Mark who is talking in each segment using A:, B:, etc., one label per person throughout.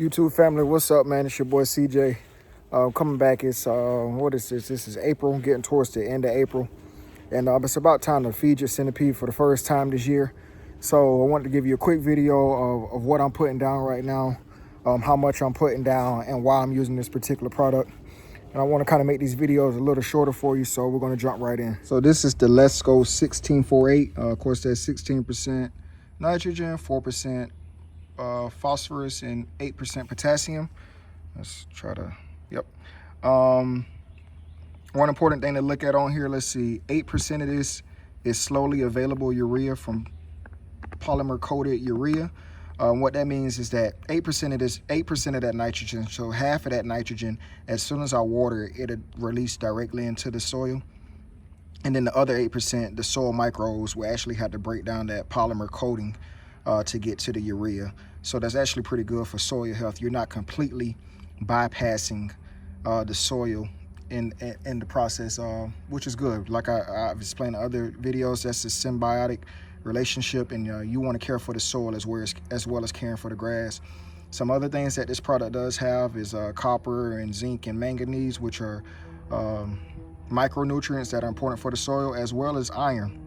A: YouTube family, what's up, man? It's your boy CJ. Coming back. It's what is this? This is April, getting towards the end of April, and it's about time to feed your centipede for the first time this year. So I wanted to give you a quick video of what I'm putting down right now, how much I'm putting down, and why I'm using this particular product. And I want to kind of make these videos a little shorter for you, so we're going to jump right in. So this is the Lesco 1648. Of course, that's 16% nitrogen, 4% phosphorus, and 8% potassium. Let's try to, yep. One important thing to look at on here, let's see, 8% of this is slowly available urea from polymer coated urea. What that means is that 8% of this, 8% of that nitrogen, so half of that nitrogen, as soon as I water it, it'll release directly into the soil. And then the other 8%, the soil microbes will actually have to break down that polymer coating to get to the urea. So that's actually pretty good for soil health. You're not completely bypassing the soil in the process, which is good. Like I've explained in other videos, that's a symbiotic relationship, and you want to care for the soil as well as caring for the grass. Some other things that this product does have is copper and zinc and manganese, which are micronutrients that are important for the soil, as well as iron.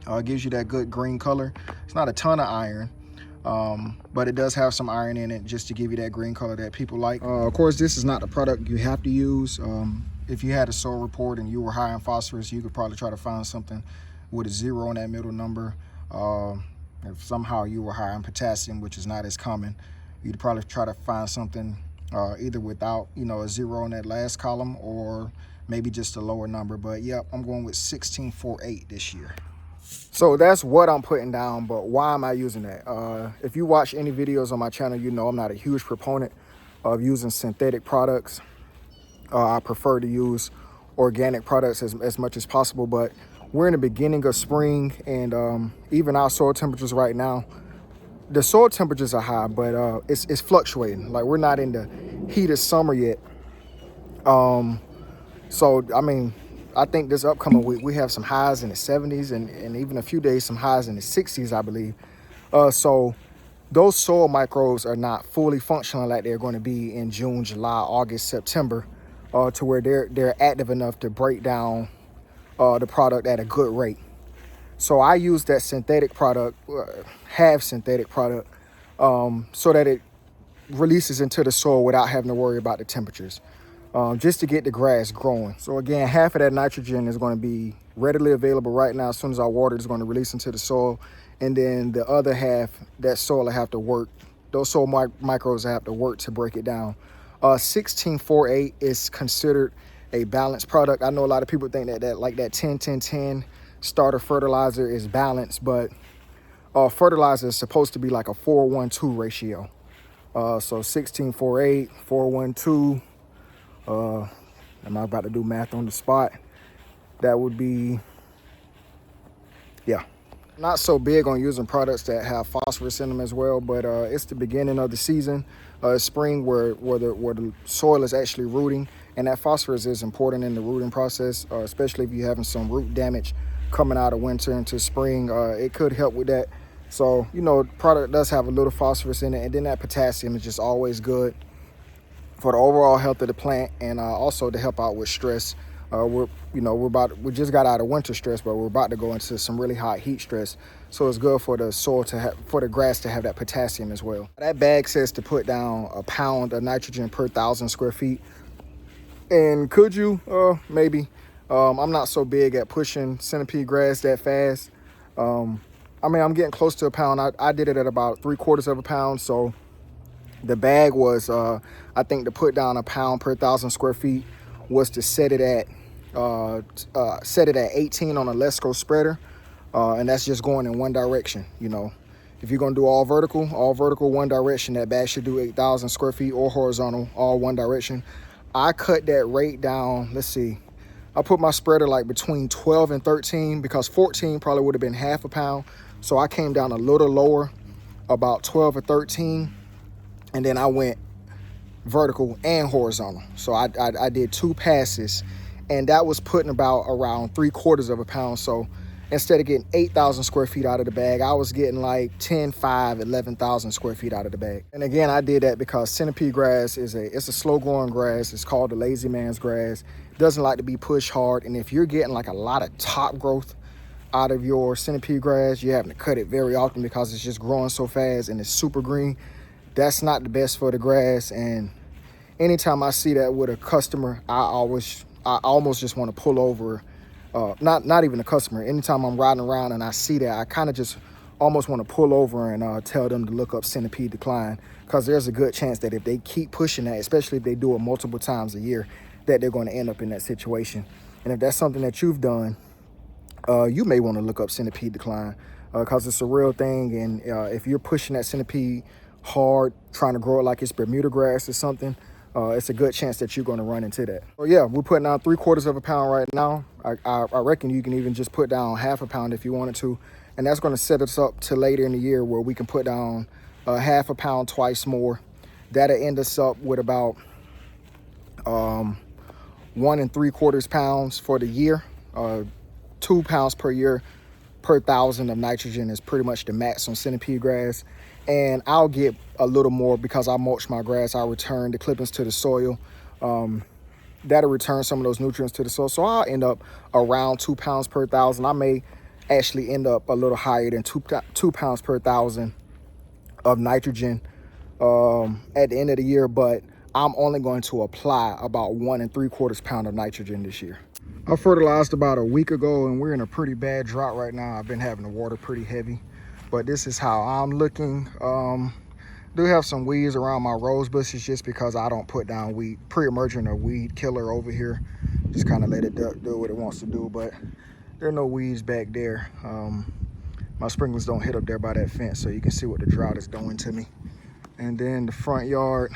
A: It gives you that good green color. It's not a ton of iron, but it does have some iron in it just to give you that green color that people like. Of course, this is not the product you have to use. If you had a soil report and you were high in phosphorus, you could probably try to find something with a 0 on that middle number. If somehow you were high in potassium, which is not as common, you'd probably try to find something either without, a 0 on that last column, or maybe just a lower number. But yep, I'm going with 1648 this year. So that's what I'm putting down, but why am I using that? If you watch any videos on my channel, you know I'm not a huge proponent of using synthetic products. I prefer to use organic products as much as possible, but we're in the beginning of spring, and even our soil temperatures right now, the soil temperatures are high, but it's fluctuating. Like, we're not in the heat of summer yet. So, I mean, I think this upcoming week, we have some highs in the 70s and even a few days, some highs in the 60s, I believe. So those soil microbes are not fully functional like they're going to be in June, July, August, September, to where they're active enough to break down the product at a good rate. So I use that synthetic product, half synthetic product, so that it releases into the soil without having to worry about the temperatures. Just to get the grass growing. So again, half of that nitrogen is going to be readily available right now. As soon as I water it, it's going to release into the soil. And then the other half, that soil will have to work. Those soil microbes have to work to break it down. 1648 is considered a balanced product. I know a lot of people think that like that 10-10-10 starter fertilizer is balanced, but fertilizer is supposed to be like a 4-1-2 ratio. So 1648, 4-1-2. Am I about to do math on the spot? That would be, yeah. Not so big on using products that have phosphorus in them as well, but it's the beginning of the season, spring, where the soil is actually rooting, and that phosphorus is important in the rooting process, especially if you're having some root damage coming out of winter into spring. It could help with that. So, the product does have a little phosphorus in it, and then that potassium is just always good for the overall health of the plant, and also to help out with stress. We just got out of winter stress, but we're about to go into some really hot heat stress. So it's good for the soil for the grass to have that potassium as well. That bag says to put down a pound of nitrogen per 1,000 square feet. And could you? Maybe. I'm not so big at pushing centipede grass that fast. I mean, I'm getting close to a pound. I did it at about 3/4 of a pound. So the bag was, I think, to put down a pound per 1,000 square feet was to set it at 18 on a Lesco spreader, and that's just going in one direction. If you're gonna do all vertical one direction, that bag should do 8,000 square feet, or horizontal, all one direction. I cut that rate down. Let's see, I put my spreader like between 12 and 13, because 14 probably would have been half a pound. So I came down a little lower, about 12 or 13. And then I went vertical and horizontal. So I did 2 passes, and that was putting about around 3/4 of a pound. So instead of getting 8,000 square feet out of the bag, I was getting like 10, 5, 11,000 square feet out of the bag. And again, I did that because centipede grass it's a slow growing grass. It's called the lazy man's grass. It doesn't like to be pushed hard. And if you're getting like a lot of top growth out of your centipede grass, you're having to cut it very often because it's just growing so fast and it's super green. That's not the best for the grass. And anytime I see that with a customer, I almost just want to pull over. Not even a customer. Anytime I'm riding around and I see that, I kind of just almost want to pull over and tell them to look up centipede decline, because there's a good chance that if they keep pushing that, especially if they do it multiple times a year, that they're going to end up in that situation. And if that's something that you've done, you may want to look up centipede decline, because it's a real thing. And if you're pushing that centipede hard, trying to grow it like it's Bermuda grass or something, it's a good chance that you're going to run into that. So yeah, we're putting down 3/4 pound right now. I reckon you can even just put down 1/2 pound if you wanted to. And that's going to set us up to later in the year where we can put down 1/2 pound twice more. That'll end us up with about 1 3/4 pounds for the year. 2 pounds per year per 1,000 of nitrogen is pretty much the max on centipede grass. And I'll get a little more because I mulch my grass. I'll return the clippings to the soil. That'll return some of those nutrients to the soil. So I'll end up around 2 pounds per 1,000. I may actually end up a little higher than 2 pounds per 1,000 of nitrogen at the end of the year, but I'm only going to apply about 1 3/4 pound of nitrogen this year. I fertilized about a week ago, and we're in a pretty bad drought right now. I've been having to water pretty heavy, but this is how I'm looking. Do have some weeds around my rose bushes just because I don't put down weed pre-emergent or weed killer over here. Just kind of let it do what it wants to do, but there are no weeds back there. My sprinklers don't hit up there by that fence, so you can see what the drought is doing to me. And then the front yard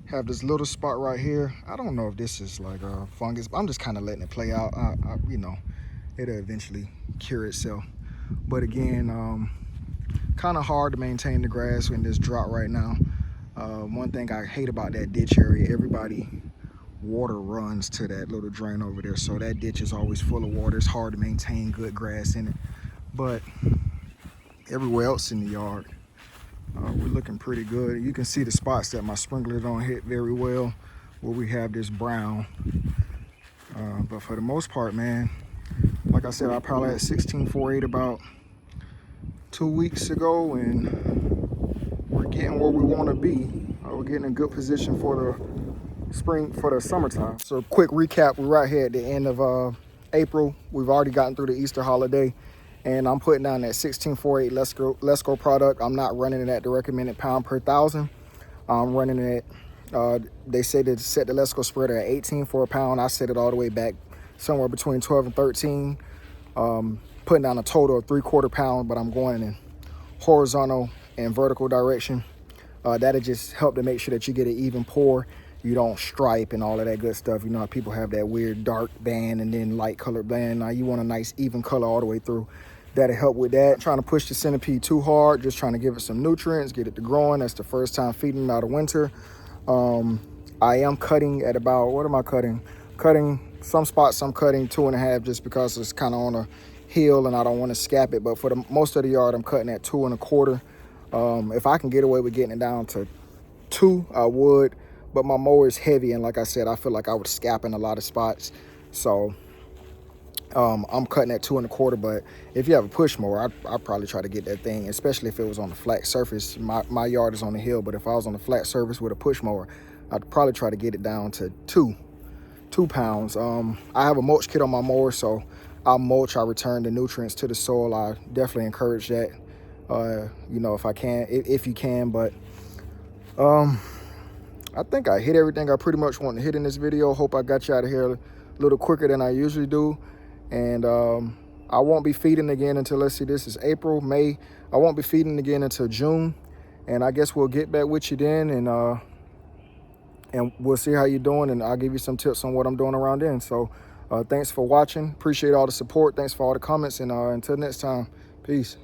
A: have this little spot right here. I don't know if this is like a fungus, but I'm just kind of letting it play out. You know, it'll eventually cure itself. But again, kind of hard to maintain the grass in this drought right now. One thing I hate about that ditch area, everybody water runs to that little drain over there, so that ditch is always full of water. It's hard to maintain good grass in it. But everywhere else in the yard, we're looking pretty good. You can see the spots that my sprinkler don't hit very well, where we have this brown. But for the most part, man, like I said, I probably had 16.48 about 2 weeks ago, and we're getting where we want to be. We're getting in good position for the summertime. So quick recap, we're right here at the end of April. We've already gotten through the Easter holiday, and I'm putting down that 16.48 Lesco product. I'm not running it at the recommended pound per 1,000. I'm running it, they say to set the Lesco spreader at 18 for a pound. I set it all the way back somewhere between 12 and 13. Putting down a total of 3/4 pound, but I'm going in horizontal and vertical direction. That'll just help to make sure that you get an even pour. You don't stripe and all of that good stuff. You know how people have that weird dark band and then light colored band. Now you want a nice even color all the way through. That'll help with that. Trying to push the centipede too hard, just trying to give it some nutrients, get it to growing. That's the first time feeding them out of winter. I am cutting at about, what am I cutting? Cutting some spots, I'm cutting 2.5 just because it's kind of on a hill and I don't want to scap it. But for the most of the yard, I'm cutting at 2 1/4. If I can get away with getting it down to 2, I would. But my mower is heavy, and like I said, I feel like I would scap in a lot of spots. So I'm cutting at 2 1/4. But if you have a push mower, I'd probably try to get that thing, especially if it was on a flat surface. My yard is on the hill, but if I was on a flat surface with a push mower, I'd probably try to get it down to 2 pounds. I have a mulch kit on my mower, so I'll mulch, I return the nutrients to the soil. I definitely encourage that, you know, if I can, if you can. But I think I hit everything I pretty much want to hit in this video. Hope I got you out of here a little quicker than I usually do. And I won't be feeding again until, let's see, this is April, May. I won't be feeding again until June. And I guess we'll get back with you then, and we'll see how you're doing, and I'll give you some tips on what I'm doing around then. So thanks for watching. Appreciate all the support. Thanks for all the comments, and until next time, peace.